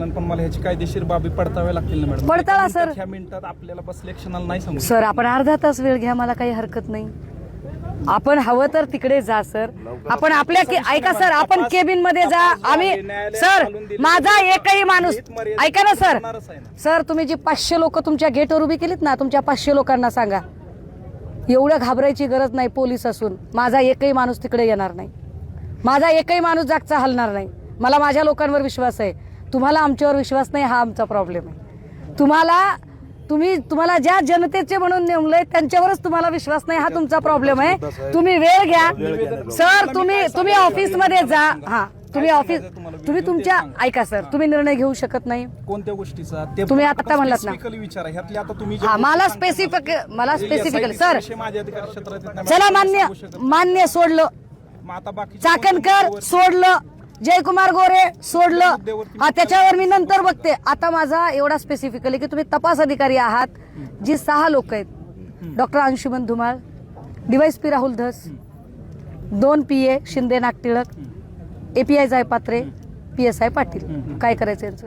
बसलं पण मला ह्याची कायदेशीर बाबी पडताव्या लागतील ना मॅडम. पडताळा सर. ह्या मिनिटात आपल्याला बस इलेक्शनाला नाही सांगू सर आपण अर्धा तास वेळ घ्या, मला काही हरकत नाही. आपण हवं तर तिकडे जा सर. आपण आपल्या ऐका सर, आपण केबिन मध्ये जा. आम्ही सर माझा एकही माणूस ऐका ना सर. सर तुम्ही जी 500 लोक तुमच्या गेटवर उभी केलीत ना, तुमच्या 500 लोकांना सांगा एवढं घाबरायची गरज नाही. पोलीस असून माझा एकही माणूस तिकडे येणार नाही. माझा एकही माणूस जागचा हलणार नाही. मला माझ्या लोकांवर विश्वास आहे. तुम्हाला आमच्यावर विश्वास नाही, हा आमचा प्रॉब्लेम आहे. तुम्हाला ज्या जनतेचे म्हणून नेमलंय त्यांच्यावरच तुम्हाला विश्वास नाही, हा तुमचा प्रॉब्लेम आहे. तुम्ही वेळ घ्या सर. तुम्ही ऑफिस मध्ये जा. हा तुम्ही तुमच्या ऐका सर, तुम्ही निर्णय घेऊ शकत नाही कोणत्या गोष्टीचा तुम्ही आता म्हणलात ना. विचारा ह्यातले आता तुम्ही मला स्पेसिफिकली सर चला मान्य सोडलं. चाकणकर सोडलं, जयकुमार गोरे सोडलं. त्याच्यावर मी नंतर बघते. आता माझा एवढा स्पेसिफिकली की तुम्ही तपास अधिकारी आहात. जी 6 लोक आहेत, doctor Anshuman Dhumal, DYSP Rahul Dhas, 2 PA Shinde Nagtilak, API Jaypatre, PSI Patil. काय करायचं यांचं?